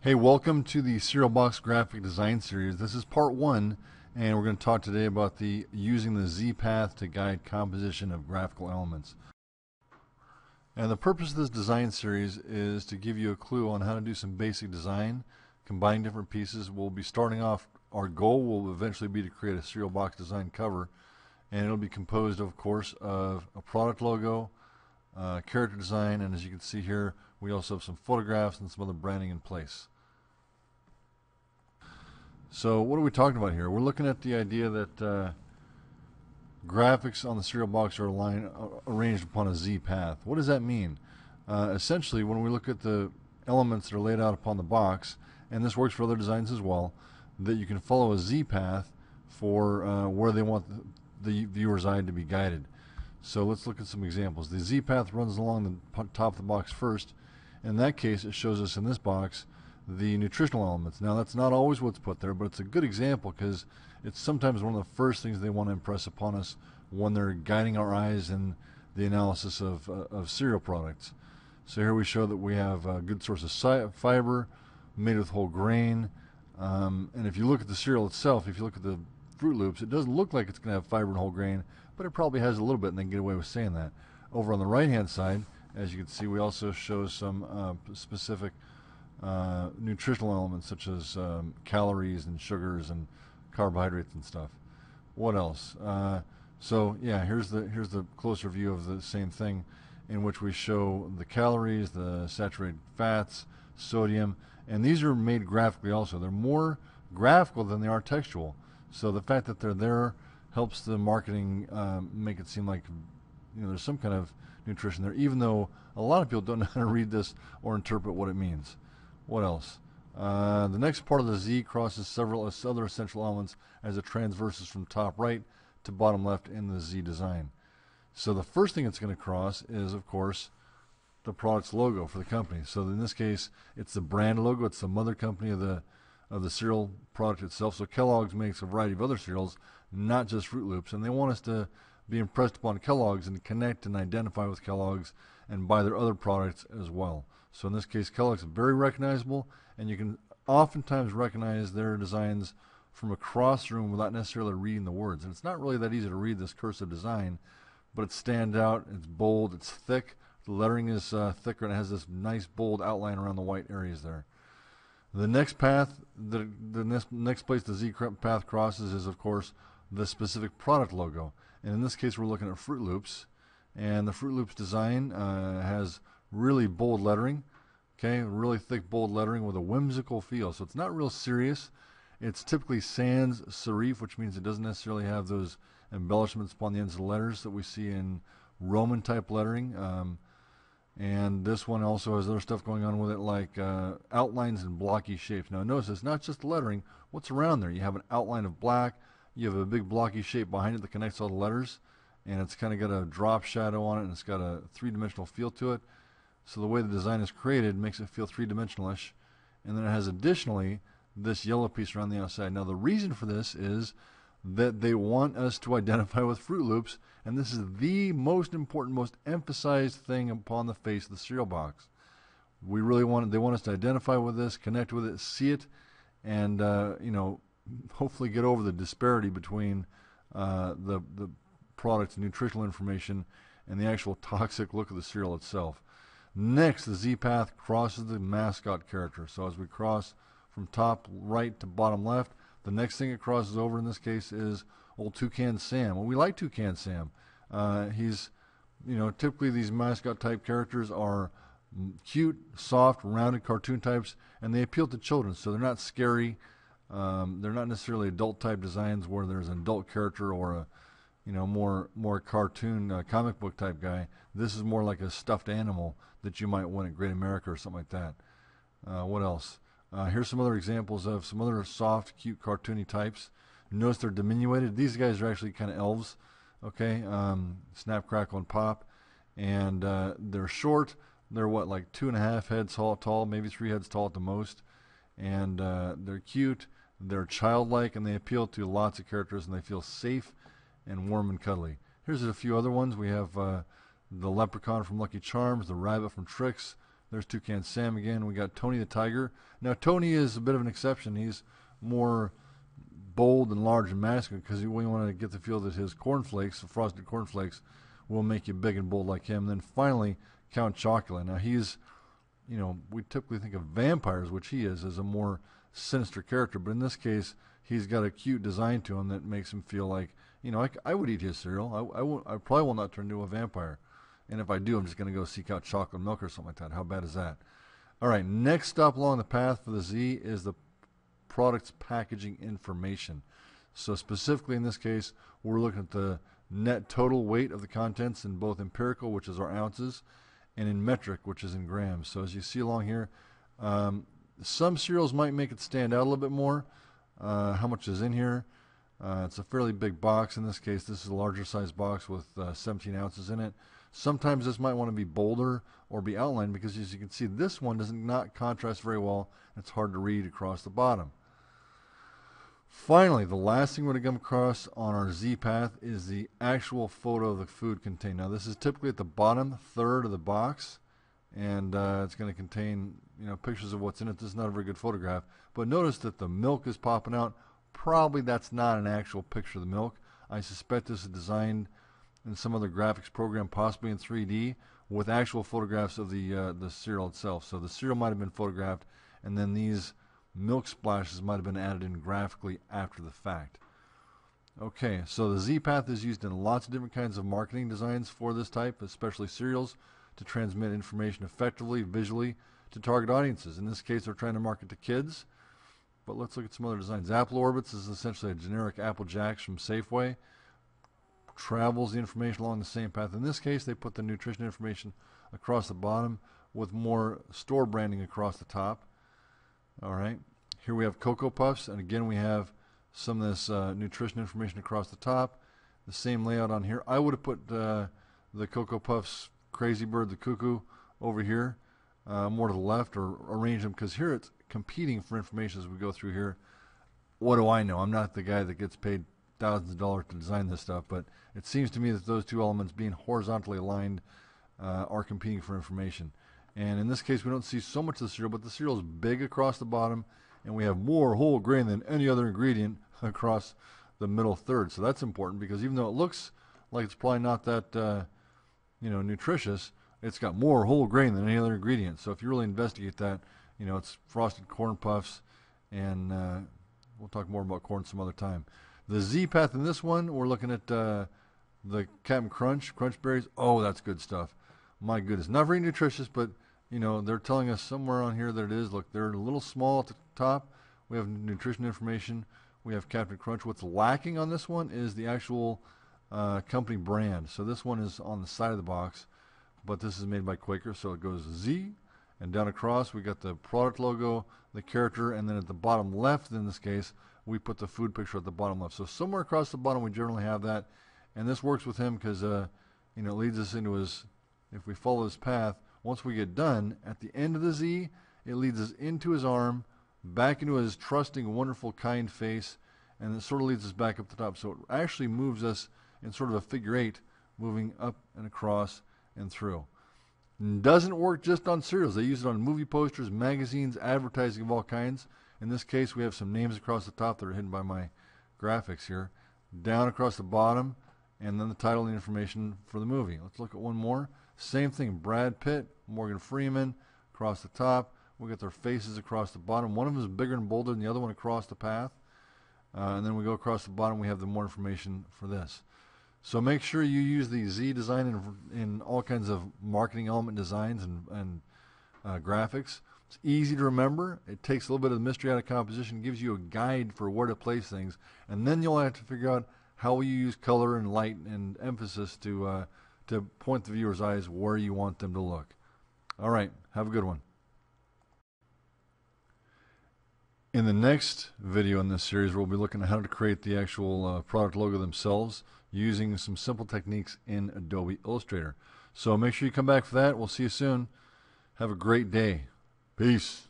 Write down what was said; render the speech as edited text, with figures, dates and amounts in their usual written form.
Hey, welcome to the Cereal Box Graphic Design Series. This is part one, and we're going to talk today about using the Z path to guide composition of graphical elements. And the purpose of this design series is to give you a clue on how to do some basic design, combining different pieces. We'll be starting off, our goal will eventually be to create a cereal box design cover, and it'll be composed, of course, of a product logo, character design, and as you can see here, we also have some photographs and some other branding in place. So what are we talking about here? We're looking at the idea that graphics on the cereal box are arranged upon a Z path. What does that mean? Essentially, when we look at the elements that are laid out upon the box, and this works for other designs as well, that you can follow a Z path for where they want the viewer's eye to be guided. So let's look at some examples. The Z path runs along the top of the box first. In that case, it shows us in this box the nutritional elements. Now, that's not always what's put there, but it's a good example because it's sometimes one of the first things they want to impress upon us when they're guiding our eyes in the analysis of cereal products. So here we show that we have a good source of fiber, made with whole grain. And if you look at the cereal itself, if you look at the Fruit Loops, it doesn't look like it's going to have fiber and whole grain, but it probably has a little bit, and they can get away with saying that. Over on the right-hand side, as you can see, we also show some specific nutritional elements such as calories and sugars and carbohydrates and stuff. What else? So yeah, here's the closer view of the same thing, in which we show the calories, the saturated fats, sodium, and these are made graphically also. They're more graphical than they are textual. So the fact that they're there helps the marketing make it seem like there's some kind of nutrition there, even though a lot of people don't know how to read this or interpret what it means. What else? The next part of the Z crosses several other essential elements as it transverses from top right to bottom left in the Z design. So the first thing it's going to cross is, of course, the product's logo for the company. So in this case, it's the brand logo. It's the mother company of the cereal product itself. So Kellogg's makes a variety of other cereals, not just Fruit Loops, and they want us to be impressed upon Kellogg's and connect and identify with Kellogg's and buy their other products as well. So in this case, Kellogg's is very recognizable, and you can oftentimes recognize their designs from across the room without necessarily reading the words. And it's not really that easy to read this cursive design, but it stands out, it's bold, it's thick, the lettering is thicker, and it has this nice bold outline around the white areas there. The next path, the next place the Z path crosses is, of course, the specific product logo. And in this case, we're looking at Fruit Loops, and the Fruit Loops design has really bold lettering, okay, really thick bold lettering with a whimsical feel. So it's not real serious. It's typically sans serif, which means it doesn't necessarily have those embellishments upon the ends of the letters that we see in Roman type lettering. And this one also has other stuff going on with it, like outlines and blocky shapes. Now notice it's not just the lettering. What's around there? You have an outline of black, you have a big blocky shape behind it that connects all the letters, and it's kind of got a drop shadow on it, and it's got a three-dimensional feel to it. So the way the design is created makes it feel three-dimensional-ish. And then it has additionally this yellow piece around the outside. Now the reason for this is that they want us to identify with Fruit Loops, and this is the most important, most emphasized thing upon the face of the cereal box. They want us to identify with this, connect with it, see it, and hopefully get over the disparity between the product's nutritional information and the actual toxic look of the cereal itself. Next, the Z path crosses the mascot character. So as we cross from top right to bottom left, the next thing it crosses over in this case is old Toucan Sam. Well, we like Toucan Sam. He's, typically these mascot type characters are cute, soft, rounded cartoon types, and they appeal to children. So they're not scary. They're not necessarily adult type designs where there's an adult character or a more cartoon comic book type guy. This is more like a stuffed animal that you might win at Great America or something like that. What else? Here's some other examples of some other soft, cute, cartoony types. Notice they're diminuted. These guys are actually kind of elves, okay? Snap, crackle, and pop. And they're short. They're like 2.5 heads tall, maybe 3 heads tall at the most. And they're cute. They're childlike, and they appeal to lots of characters, and they feel safe and warm and cuddly. Here's a few other ones. We have the leprechaun from Lucky Charms, the rabbit from Tricks, There's Toucan Sam again. We got Tony the Tiger. Now, Tony is a bit of an exception. He's more bold and large and masculine because we want to get the feel that his cornflakes, the frosted cornflakes, will make you big and bold like him. And then finally, Count Chocula. Now, he's, we typically think of vampires, which he is, as a more sinister character. But in this case, he's got a cute design to him that makes him feel like, I would eat his cereal. I probably will not turn into a vampire. And if I do, I'm just going to go seek out chocolate milk or something like that. How bad is that? All right, next stop along the path for the Z is the product's packaging information. So specifically in this case, we're looking at the net total weight of the contents in both empirical, which is our ounces, and in metric, which is in grams. So as you see along here, some cereals might make it stand out a little bit more. How much is in here? It's a fairly big box. In this case, this is a larger size box with 17 ounces in it. Sometimes this might want to be bolder or be outlined because, as you can see, this one does not contrast very well. It's hard to read across the bottom. Finally, the last thing we're going to come across on our Z path is the actual photo of the food contained. Now, this is typically at the bottom third of the box, and it's going to contain pictures of what's in it. This is not a very good photograph, but notice that the milk is popping out. Probably that's not an actual picture of the milk. I suspect this is designed in some other graphics program, possibly in 3D, with actual photographs of the cereal itself. So the cereal might have been photographed, and then these milk splashes might have been added in graphically after the fact. Okay, so the Z path is used in lots of different kinds of marketing designs for this type, especially cereals, to transmit information effectively, visually, to target audiences. In this case, they're trying to market to kids. But let's look at some other designs. Apple Orbits is essentially a generic Apple Jacks from Safeway. Travels the information along the same path. In this case, they put the nutrition information across the bottom with more store branding across the top. All right. Here we have Cocoa Puffs, and again we have some of this nutrition information across the top. The same layout on here. I would have put the Cocoa Puffs Crazy Bird, the Cuckoo, over here, more to the left, or arrange them, because here it's competing for information as we go through here. What do I know? I'm not the guy that gets paid thousands of dollars to design this stuff, but it seems to me that those two elements being horizontally aligned are competing for information. And in this case, we don't see so much of the cereal, but the cereal is big across the bottom, and we have more whole grain than any other ingredient across the middle third. So that's important, because even though it looks like it's probably not that nutritious, it's got more whole grain than any other ingredient. So if you really investigate that, it's Frosted Corn Puffs, and we'll talk more about corn some other time. The Z path in this one, we're looking at the Captain Crunch Berries. Oh, that's good stuff. My goodness. Not very nutritious, but, they're telling us somewhere on here that it is. Look, they're a little small at the top. We have nutrition information. We have Captain Crunch. What's lacking on this one is the actual company brand. So this one is on the side of the box, but this is made by Quaker, so it goes Z. And down across, we got the product logo, the character, and then at the bottom left, in this case, we put the food picture at the bottom left. So somewhere across the bottom, we generally have that. And this works with him because, it leads us into his, if we follow his path, once we get done, at the end of the Z, it leads us into his arm, back into his trusting, wonderful, kind face, and it sort of leads us back up the top. So it actually moves us in sort of a figure eight, moving up and across and through. Doesn't work just on cereals. They use it on movie posters, magazines, advertising of all kinds. In this case, we have some names across the top that are hidden by my graphics here. Down across the bottom, and then the title and the information for the movie. Let's look at one more. Same thing, Brad Pitt, Morgan Freeman, across the top. We got their faces across the bottom. One of them is bigger and bolder than the other one across the path. And then we go across the bottom, we have the more information for this. So make sure you use the Z design in all kinds of marketing element designs and graphics. It's easy to remember. It takes a little bit of the mystery out of composition, gives you a guide for where to place things, and then you'll have to figure out how you use color and light and emphasis to point the viewer's eyes where you want them to look. All right, have a good one. In the next video in this series, we'll be looking at how to create the actual product logo themselves using some simple techniques in Adobe Illustrator. So make sure you come back for that. We'll see you soon. Have a great day. Peace.